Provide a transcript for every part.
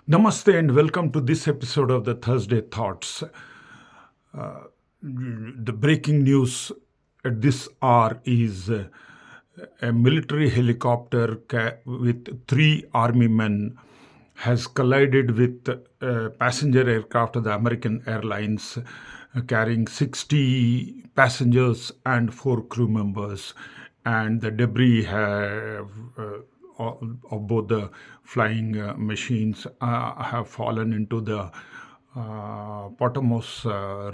Namaste and welcome to this episode of the Thursday Thoughts. The breaking news at this hour is a military helicopter with three army men has collided with a passenger aircraft of the American Airlines carrying 60 passengers and four crew members. And the debris of both the flying machines have fallen into the Potomos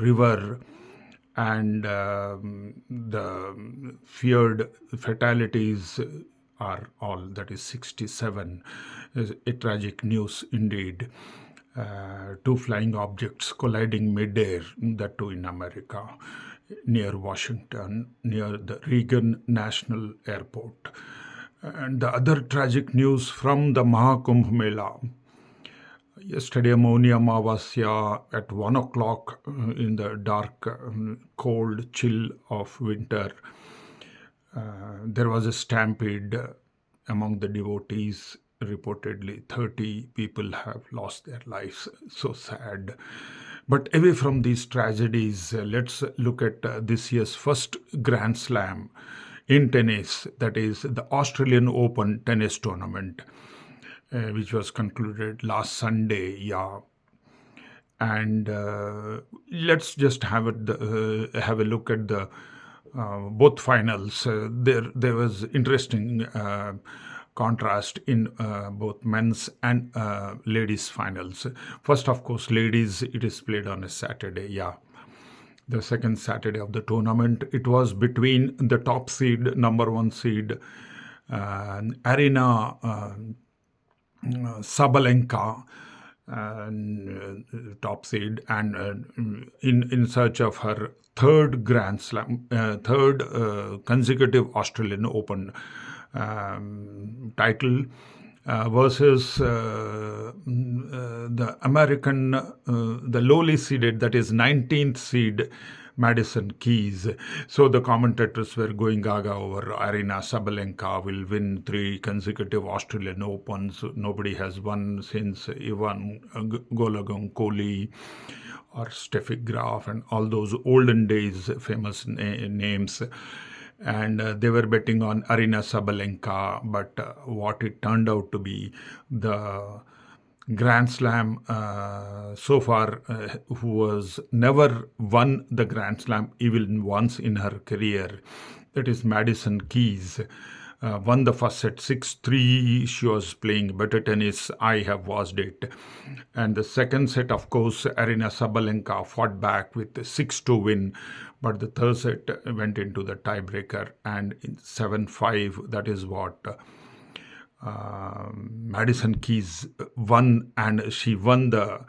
River, and the feared fatalities are all, that is 67. Is a tragic news indeed. Two flying objects colliding midair, that too in America, near Washington, near the Reagan National Airport. And the other tragic news from the Mahakumbh Mela. Yesterday, Mauni Amavasya at 1 o'clock in the dark, cold chill of winter, there was a stampede among the devotees. Reportedly, 30 people have lost their lives. So sad. But away from these tragedies, let's look at this year's first Grand Slam in tennis, that is the Australian Open tennis tournament, which was concluded last Sunday. Yeah. And let's just have a look at the both finals. There was interesting contrast in both men's and ladies' finals. First, of course, ladies, it is played on a Saturday. Yeah. The second Saturday of the tournament. It was between the top seed, number one seed, Arina Sabalenka, top seed, and in search of her third Grand Slam, third consecutive Australian Open title, versus the American, the lowly seeded, that is 19th seed, Madison Keys. So the commentators were going gaga over Arina Sabalenka will win three consecutive Australian Opens. Nobody has won since Ivan Golagon Kohli or Steffi Graf and all those olden days famous names. And they were betting on Arina Sabalenka, but what it turned out to be, the Grand Slam so far, who was never won the Grand Slam even once in her career, that is Madison Keys, won the first set 6-3. She was playing better tennis. I have watched it. And the second set, of course, Arina Sabalenka fought back with a 6-2 win. But the third set went into the tiebreaker, and in 7-5, that is what Madison Keys won, and she won the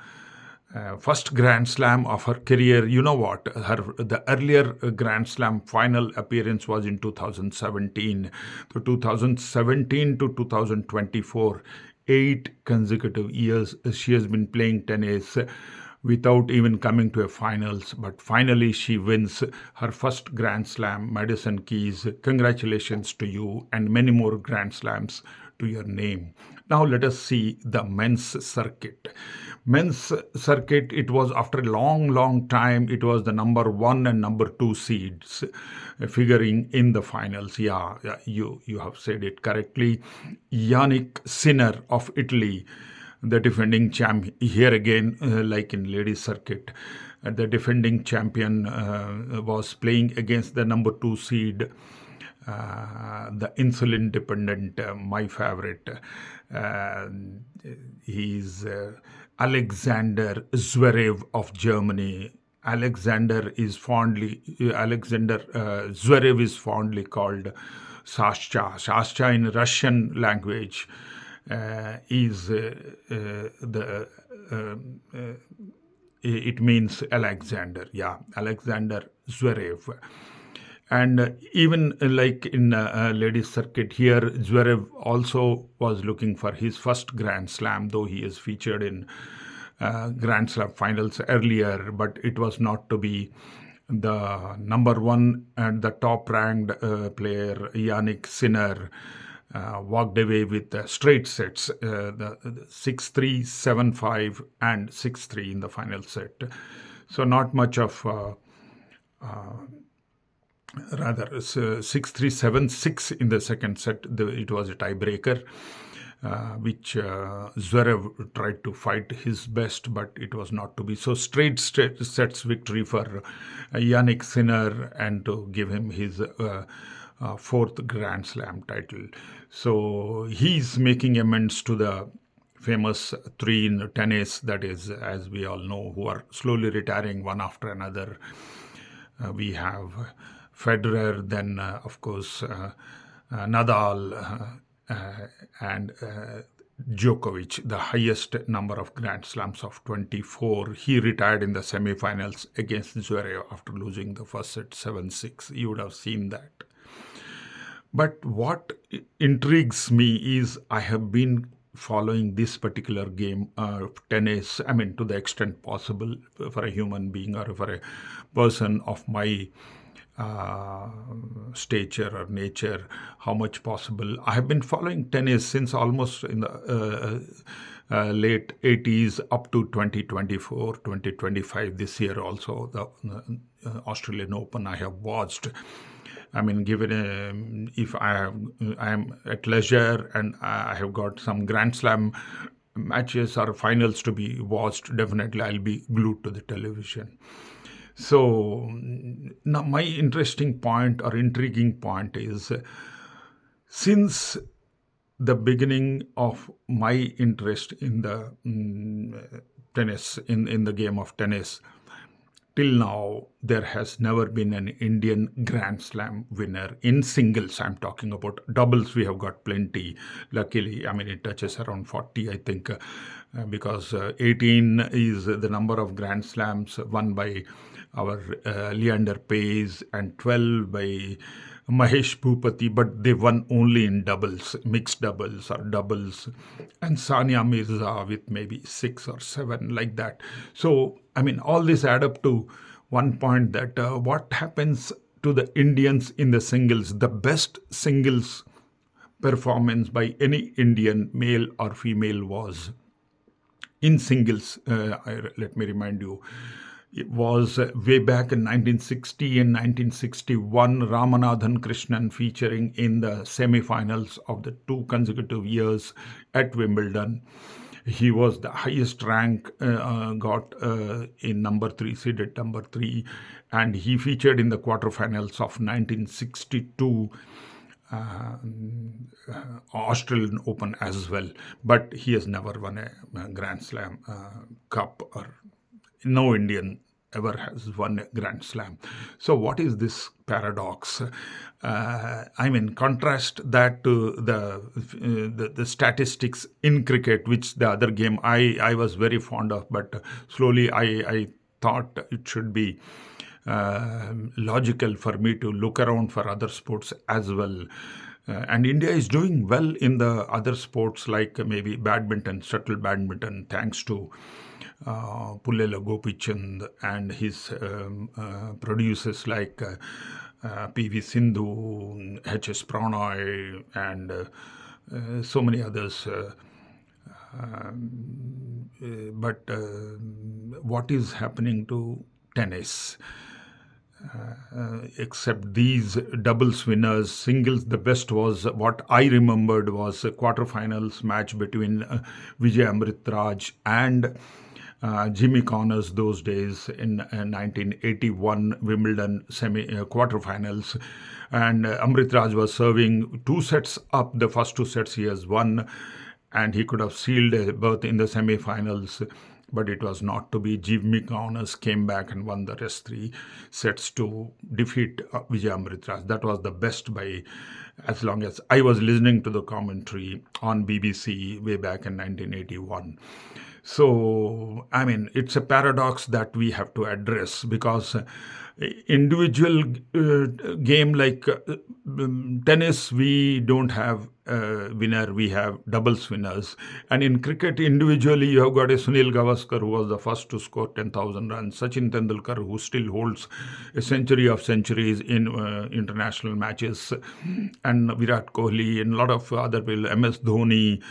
first Grand Slam of her career. You know what? The earlier Grand Slam final appearance was in 2017. So 2017 to 2024, 8 consecutive years she has been playing tennis without even coming to a finals. But finally, she wins her first Grand Slam. Madison Keys, congratulations to you, and many more Grand Slams to your name. Now let us see the men's circuit. Men's circuit, it was after a long time, it was the number 1 and number 2 seeds figuring in the finals. Yeah, you have said it correctly. Yannick Sinner of Italy, the defending champ, here again, like in ladies circuit, the defending champion was playing against the number 2 seed, the insulin dependent, my favorite. He's Alexander Zverev of Germany. Alexander Zverev is fondly called Sasha. Sasha in Russian language is it means Alexander. Yeah, Alexander Zverev. And even like in ladies circuit here, Zverev also was looking for his first Grand Slam, though he is featured in Grand Slam finals earlier, but it was not to be. The number 1 and the top ranked player, Yannick Sinner, walked away with straight sets, the 6-3, 7-5, and 6-3 in the final set. So not much of rather 6-3, 7-6 in the second set. It was a tiebreaker, which Zverev tried to fight his best, but it was not to be. So straight sets victory for Yannick Sinner, and to give him his fourth Grand Slam title. So he's making amends to the famous three in tennis, that is, as we all know, who are slowly retiring one after another. We have Federer, then of course Nadal, and Djokovic, the highest number of Grand Slams of 24. He retired in the semifinals against Zverev after losing the first set 7-6. You would have seen that. But what intrigues me is I have been following this particular game of tennis, I mean, to the extent possible for a human being or for a person of my stature or nature, how much possible. I have been following tennis since almost in the late 80s up to 2024, 2025. This year also, the Australian Open I have watched. I mean, given if I am at leisure and I have got some Grand Slam matches or finals to be watched, definitely I'll be glued to the television. So now my interesting point or intriguing point is, since the beginning of my interest in the tennis, in the game of tennis, till now, there has never been an Indian Grand Slam winner in singles. I'm talking about doubles. We have got plenty. Luckily, I mean, it touches around 40, I think, because 18 is the number of Grand Slams won by our Leander Paes and 12 by Mahesh Bhupati, but they won only in doubles, mixed doubles or doubles, and Sania Mirza with maybe 6 or 7, like that. So, I mean, all this add up to one point, that what happens to the Indians in the singles, the best singles performance by any Indian, male or female, was in singles. Let me remind you, it was way back in 1960 and 1961, Ramanathan Krishnan featuring in the semi-finals of the 2 consecutive years at Wimbledon. He was the highest rank got in number 3, seeded number 3, and he featured in the quarterfinals of 1962 Australian Open as well. But he has never won a Grand Slam cup, or no Indian ever has won a Grand Slam. So what is this paradox? I mean, contrast that to the statistics in cricket, which the other game I was very fond of, but slowly I thought it should be logical for me to look around for other sports as well. And India is doing well in the other sports, like maybe badminton, shuttle badminton, thanks to Pullela Gopichand and his producers like P.V. Sindhu, H.S. Prannoy, and so many others. But what is happening to tennis? Except these doubles winners, singles, the best was, what I remembered was a quarterfinals match between Vijay Amritraj and Jimmy Connors those days in 1981 Wimbledon quarterfinals. And Amritraj was serving 2 sets up. The first 2 sets he has won, and he could have sealed a berth in the semi-finals. But it was not to be. Jimmy Connors came back and won the rest 3 sets to defeat Vijay Amritraj. That was the best by, as long as I was listening to the commentary on BBC way back in 1981. So, I mean, it's a paradox that we have to address, because individual game like tennis, we don't have winner, we have doubles winners. And in cricket, individually, you have got a Sunil Gavaskar, who was the first to score 10,000 runs, Sachin Tendulkar, who still holds a century of centuries in international matches, and Virat Kohli, and a lot of other people, MS Dhoni.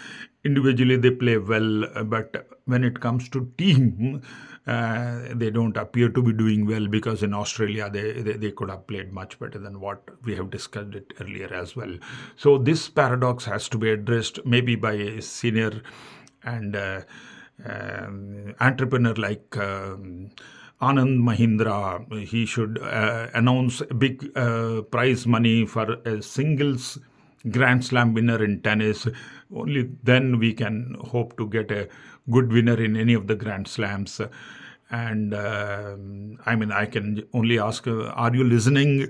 Individually, they play well, but when it comes to team, they don't appear to be doing well, because in Australia they could have played much better than what we have discussed it earlier as well. So this paradox has to be addressed, maybe by a senior and entrepreneur like Anand Mahindra. He should announce a big prize money for a singles Grand Slam winner in tennis. Only then we can hope to get a good winner in any of the Grand Slams. And I mean, I can only ask, are you listening?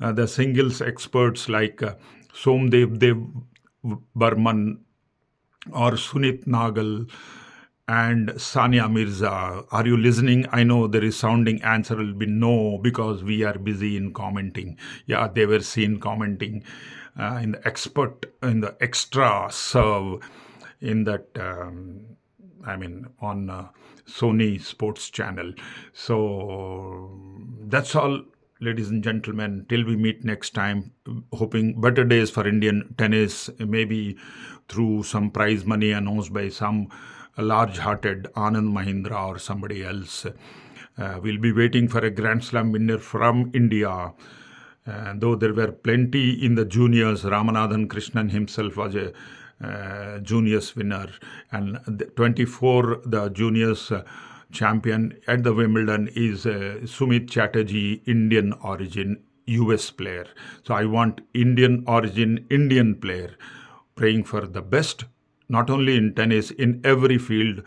The singles experts like Somdev Burman or Sunit Nagal and Sania Mirza, are you listening? I know the resounding answer will be no, because we are busy in commenting. Yeah, they were seen commenting in the extra serve in that, on Sony Sports Channel. So that's all, ladies and gentlemen. Till we meet next time, hoping better days for Indian tennis, maybe through some prize money announced by some large-hearted Anand Mahindra or somebody else. We'll be waiting for a Grand Slam winner from India. Though there were plenty in the juniors, Ramanathan Krishnan himself was a juniors winner, and 24, the juniors champion at the Wimbledon is Sumit Chatterjee, Indian origin, US player. So I want Indian origin, Indian player, praying for the best, not only in tennis, in every field.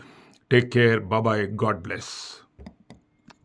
Take care. Bye-bye. God bless.